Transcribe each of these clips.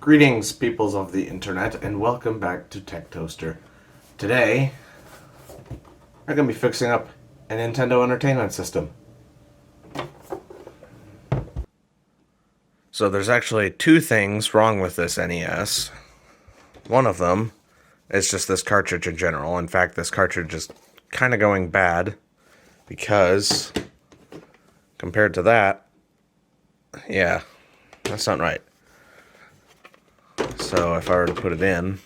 Greetings, peoples of the internet, and welcome back to Tech Toaster. Today, we're going to be fixing up a Nintendo Entertainment System. So there's actually two things wrong with this NES. One of them is just this cartridge in general. In fact, this cartridge is kind of going bad because compared to that, yeah, that's not right. So if I were to put it in,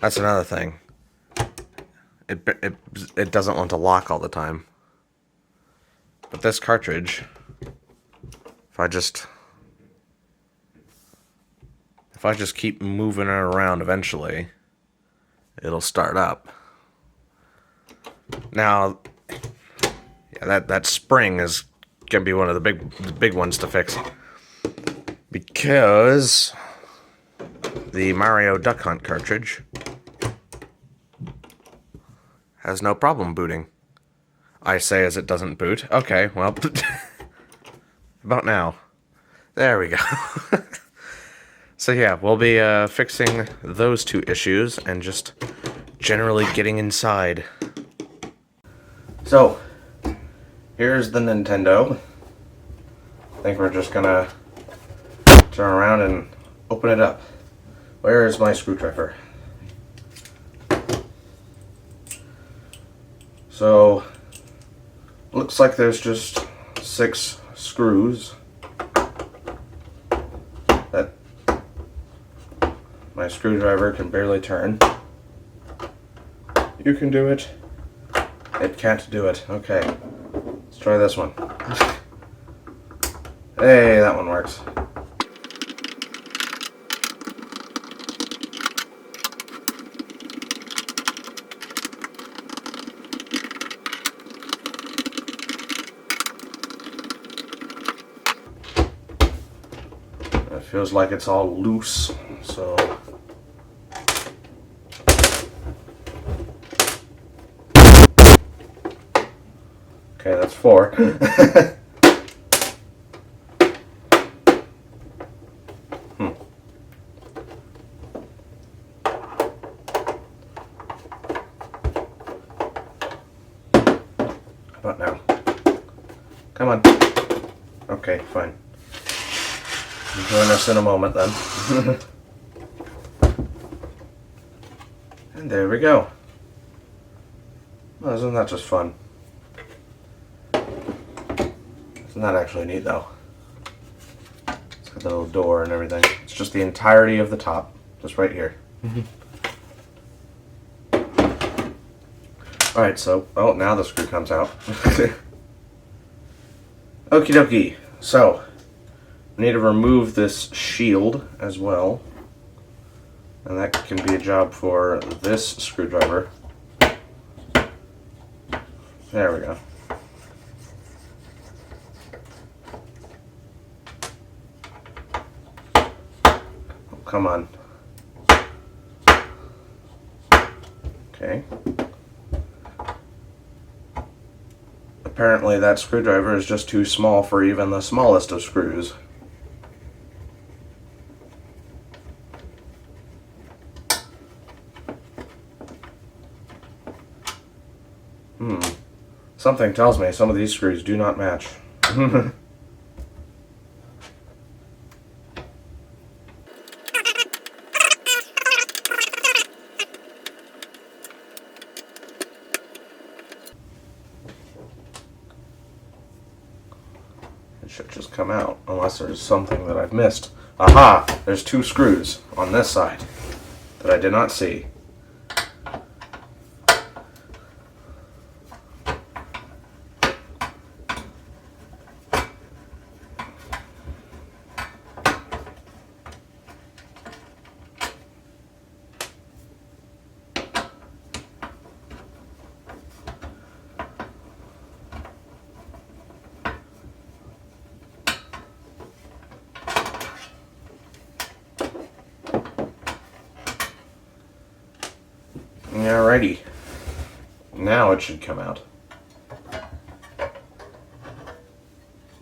that's another thing. It doesn't want to lock all the time. But this cartridge, if I just keep moving it around, eventually it'll start up. Now, yeah, that spring is gonna be one of the big ones to fix, because the Mario Duck Hunt cartridge has no problem booting. I say as it doesn't boot. Okay, well, about now. There we go. So yeah, we'll be fixing those two issues and just generally getting inside. So, here's the Nintendo. I think we're just gonna turn around and open it up. Where is my screwdriver? So, looks like there's just 6 screws that my screwdriver can barely turn. You can do it. It can't do it. Okay, let's try this one. Hey, that one works. It feels like it's all loose, so okay, that's 4. How about now? Come on. Okay, fine. Join us in a moment then. And there we go. Well, isn't that just fun? Isn't that actually neat though? It's got the little door and everything. It's just the entirety of the top. Just right here. Alright, so, oh, now the screw comes out. Okie dokie. So, we need to remove this shield as well. And that can be a job for this screwdriver. There we go. Oh, come on. Okay. Apparently that screwdriver is just too small for even the smallest of screws. Something tells me some of these screws do not match. It should just come out, unless there's something that I've missed. Aha! There's 2 screws on this side that I did not see. Alrighty. Now it should come out.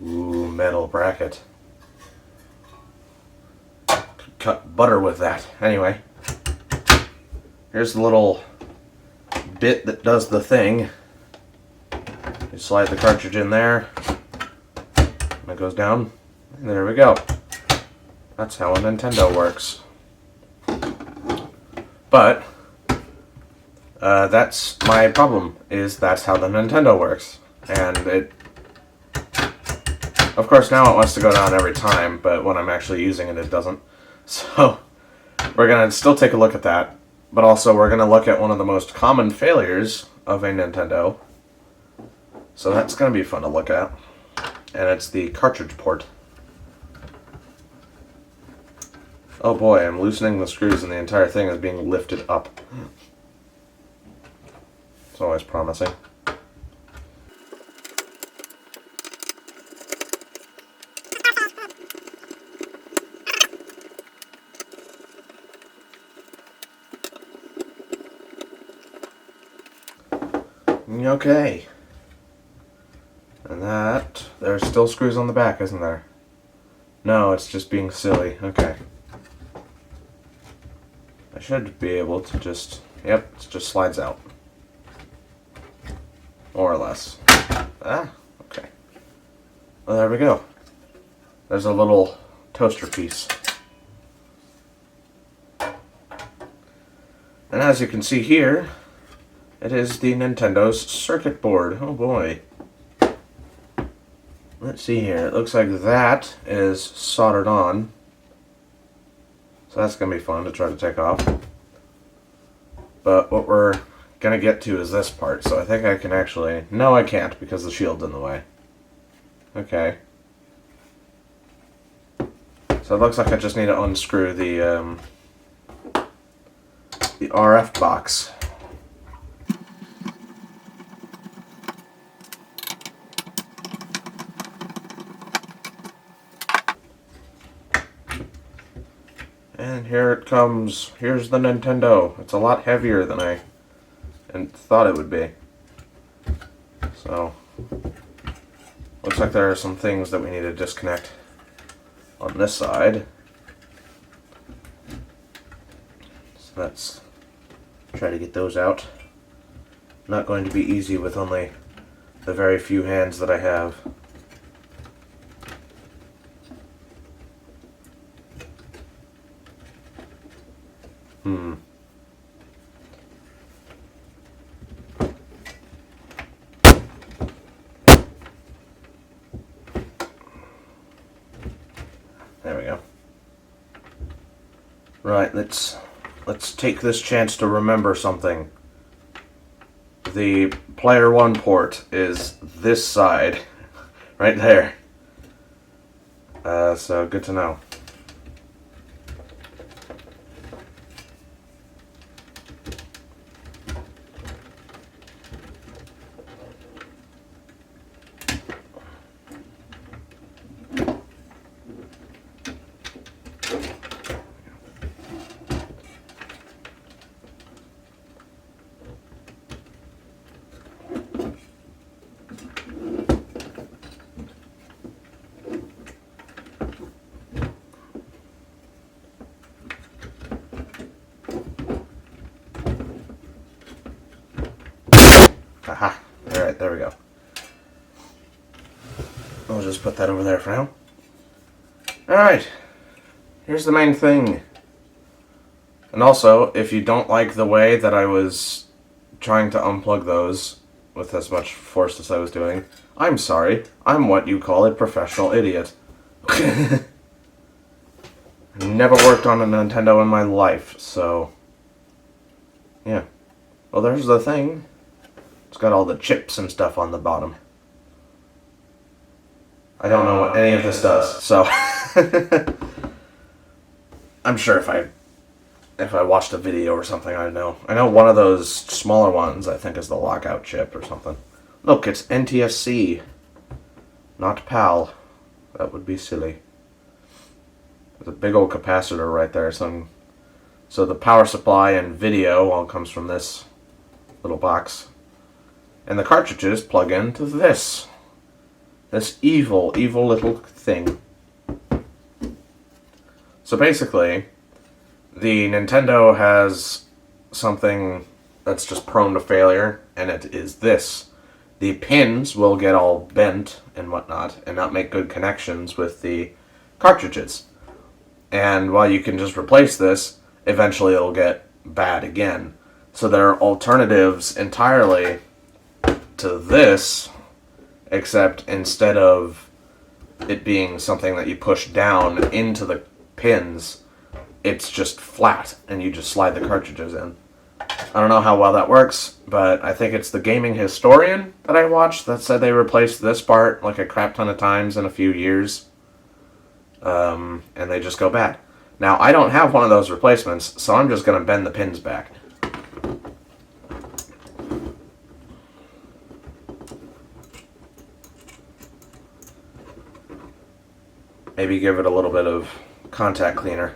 Ooh, metal bracket. cut butter with that. Anyway, here's the little bit that does the thing. You slide the cartridge in there, and it goes down, and there we go. That's how a Nintendo works. But that's my problem, is that's how the Nintendo works. And it, of course, now it wants to go down every time, but when I'm actually using it, it doesn't. So we're going to still take a look at that, but also we're going to look at one of the most common failures of a Nintendo. So that's going to be fun to look at. And it's the cartridge port. Oh boy, I'm loosening the screws and the entire thing is being lifted up. It's always promising. Okay. And that, there's still screws on the back, isn't there? No, it's just being silly. Okay. I should be able to just, yep, it just slides out. More or less. Ah, okay. Well, there we go. There's a little toaster piece. And as you can see here, it is the Nintendo's circuit board. Oh boy. Let's see here. It looks like that is soldered on. So that's going to be fun to try to take off. But what we're going to get to is this part. So I think I can actually... No, I can't because the shield's in the way. Okay. So it looks like I just need to unscrew the RF box. And here it comes. Here's the Nintendo. It's a lot heavier than I thought it would be. So, looks like there are some things that we need to disconnect on this side. So let's try to get those out. Not going to be easy with only the very few hands that I have. There we go. Right, let's take this chance to remember something. The player 1 port is this side, right there. So good to know. Aha. Alright, there we go. I'll just put that over there for now. Alright. Here's the main thing. And also, if you don't like the way that I was trying to unplug those with as much force as I was doing, I'm sorry. I'm what you call a professional idiot. Never worked on a Nintendo in my life, so... yeah. Well, there's the thing. It's got all the chips and stuff on the bottom. I don't know what any of this does, so... I'm sure if I watched a video or something, I'd know. I know one of those smaller ones, I think, is the lockout chip or something. Look, it's NTSC, not PAL. That would be silly. There's a big old capacitor right there. So the power supply and video all comes from this little box. And the cartridges plug into this. This evil, evil little thing. So basically, The Nintendo has something that's just prone to failure, and it is this. The pins will get all bent and whatnot, and not make good connections with the cartridges. And while you can just replace this, eventually it'll get bad again. So there are alternatives entirely to this, except instead of it being something that you push down into the pins, it's just flat, and you just slide the cartridges in. I don't know how well that works, but I think it's the Gaming Historian that I watched that said they replaced this part like a crap ton of times in a few years. And they just go bad. Now, I don't have one of those replacements, so I'm just going to bend the pins back. Maybe give it a little bit of contact cleaner.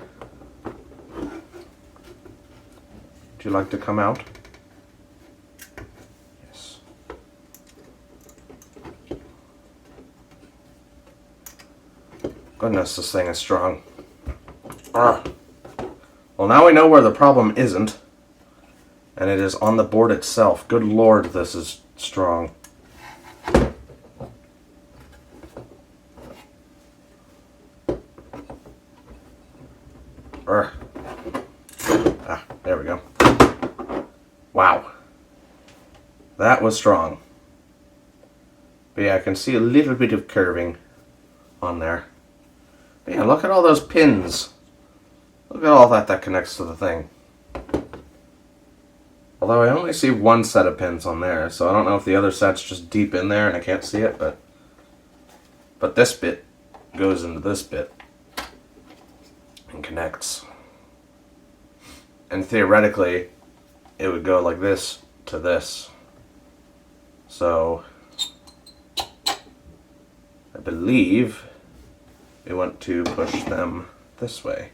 Would you like to come out? Yes. Goodness, this thing is strong. Well, now we know where the problem isn't. And it is on the board itself. Good lord, this is strong. There we go. Wow. That was strong. But yeah, I can see a little bit of curving on there. But yeah, look at all those pins. Look at all that connects to the thing. Although I only see one set of pins on there, so I don't know if the other set's just deep in there and I can't see it, but this bit goes into this bit and connects. And theoretically, it would go like this to this. So, I believe we want to push them this way.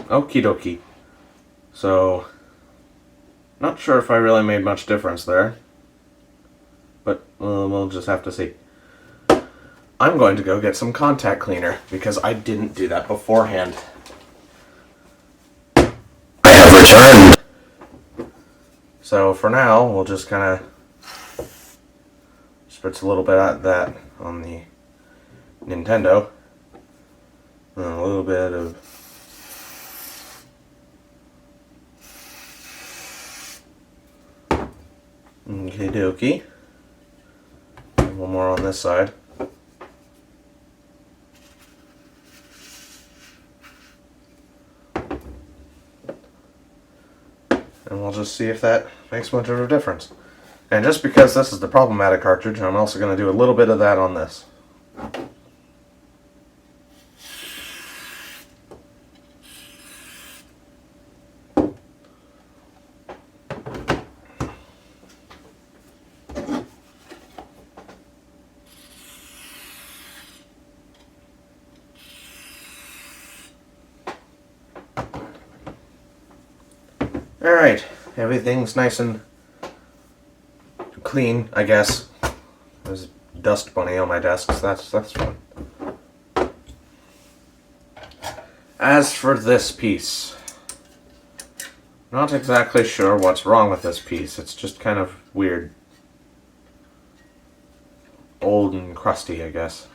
Okie dokie. So, not sure if I really made much difference there. But we'll just have to see. I'm going to go get some contact cleaner because I didn't do that beforehand. I have returned! So for now, we'll just kind of spritz a little bit of that on the Nintendo. And a little bit of okie dokie. One more on this side. And we'll just see if that makes much of a difference. And just because this is the problematic cartridge, I'm also going to do a little bit of that on this. Alright, everything's nice and clean, I guess. There's a dust bunny on my desk, so that's fun. As for this piece, not exactly sure what's wrong with this piece. It's just kind of weird. Old and crusty, I guess.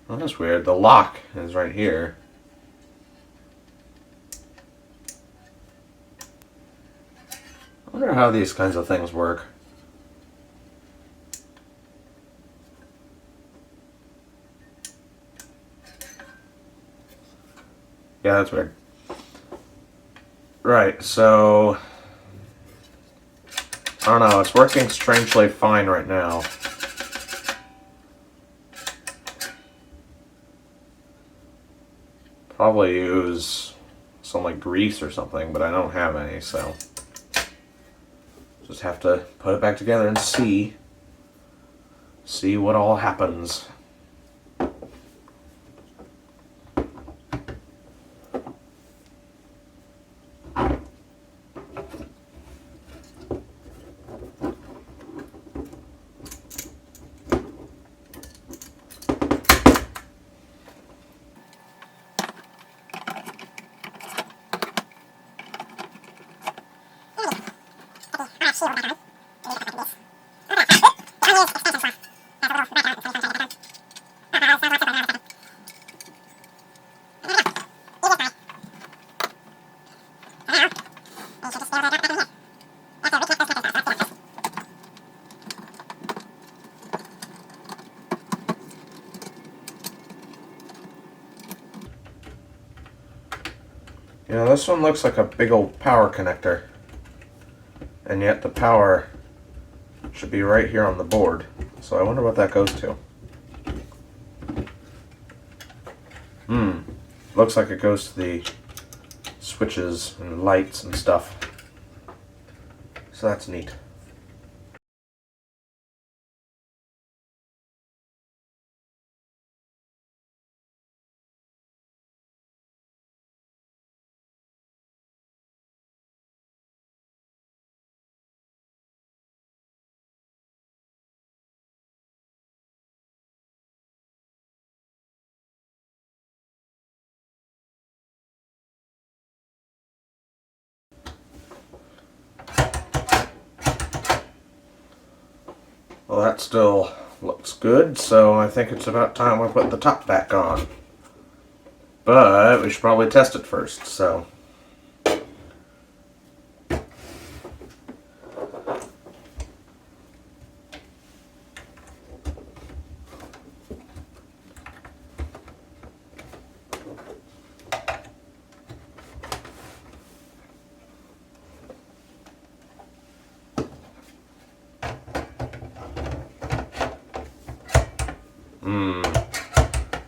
Well, that's weird. The lock is right here. I wonder how these kinds of things work. Yeah, that's weird. Right, so I don't know, it's working strangely fine right now. Probably use some like grease or something, but I don't have any, so just have to put it back together and see what all happens. You know, this one looks like a big old power connector, and yet the power should be right here on the board. So I wonder what that goes to. Looks like it goes to the switches and lights and stuff. So that's neat. Well, that still looks good, so I think it's about time we put the top back on. But we should probably test it first, so.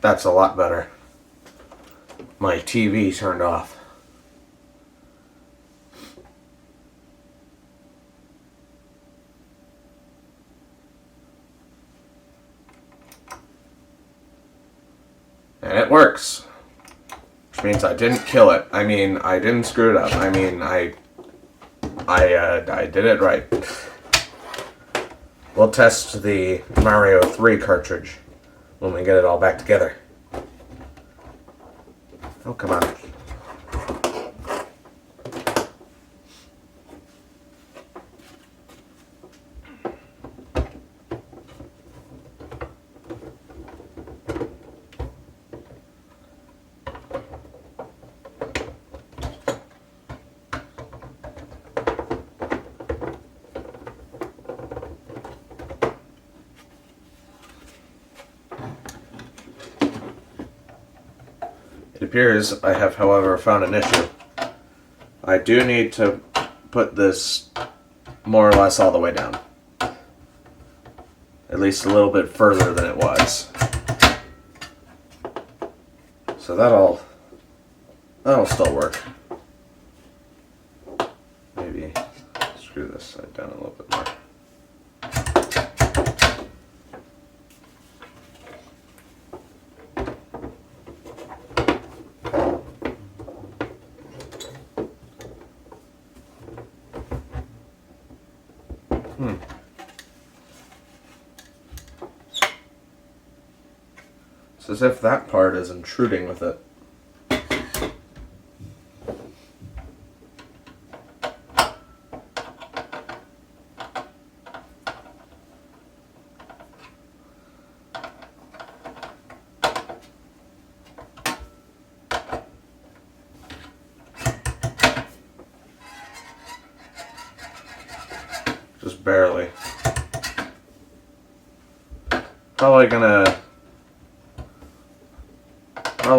That's a lot better. My TV turned off. And it works. Which means I didn't kill it. I mean, I didn't screw it up. I mean, I did it right. We'll test the Mario 3 cartridge when we get it all back together. Oh, come on. It appears I have, however, found an issue. I do need to put this more or less all the way down. At least a little bit further than it was. So that'll still work. Maybe screw this side down a little bit more. It's as if that part is intruding with it. Just barely. Probably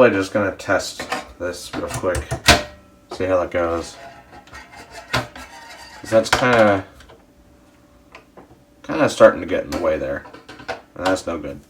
just gonna test this real quick. See how that goes. Cause that's kinda starting to get in the way there. And that's no good.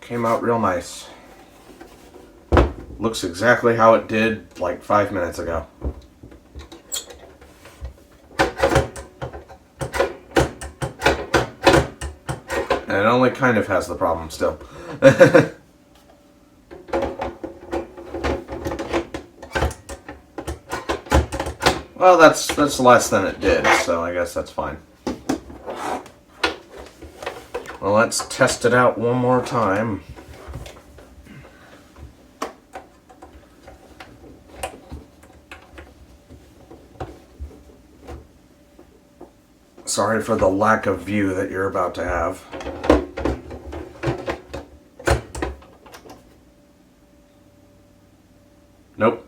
came out real nice. Looks exactly how it did like 5 minutes ago. And it only kind of has the problem still. Well, that's less than it did, so I guess that's fine. Well, let's test it out one more time. Sorry for the lack of view that you're about to have. Nope.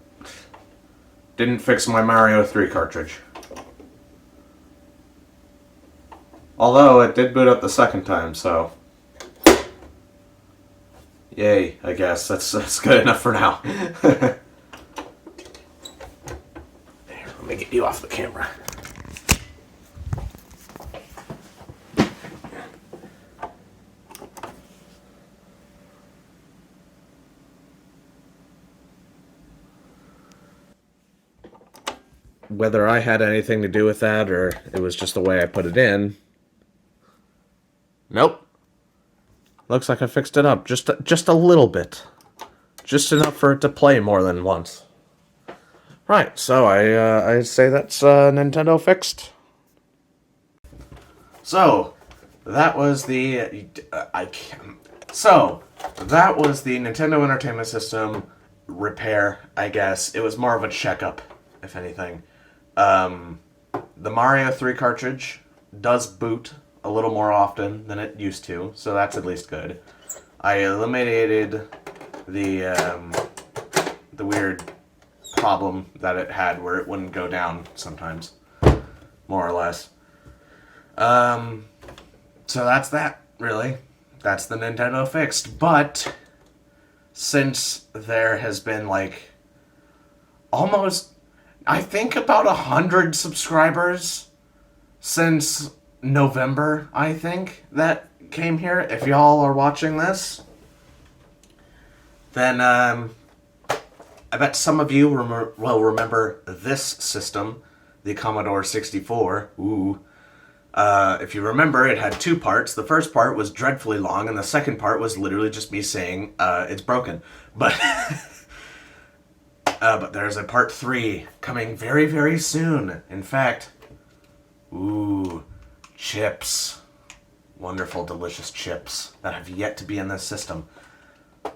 Didn't fix my Mario 3 cartridge. Although, it did boot up the second time, so... Yay, I guess. That's good enough for now. There, let me get you off the camera. Whether I had anything to do with that or it was just the way I put it in. Nope. Looks like I fixed it up just a little bit. Just enough for it to play more than once. Right, so I say that's Nintendo fixed. So, that was the that was the Nintendo Entertainment System repair, I guess. It was more of a checkup, if anything. The Mario 3 cartridge does boot a little more often than it used to, so that's at least good. I eliminated the weird problem that it had where it wouldn't go down sometimes, more or less. So that's that, really. That's the Nintendo fixed. But since there has been like almost, I think about 100 subscribers since November, I think, that came here. If y'all are watching this, then I bet some of you will remember this system, the Commodore 64. Ooh. If you remember, it had two parts. The first part was dreadfully long, and the second part was literally just me saying, it's broken. But but there's a part 3 coming very, very soon. In fact, ooh, chips. Wonderful, delicious chips that have yet to be in this system.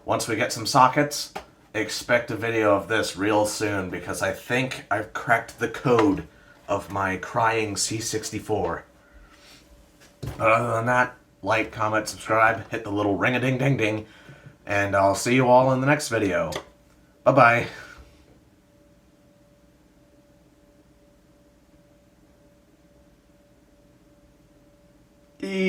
Once we get some sockets, expect a video of this real soon, because I think I've cracked the code of my crying C64. But other than that, like, comment, subscribe, hit the little ring-a-ding-ding-ding, and I'll see you all in the next video. Bye-bye.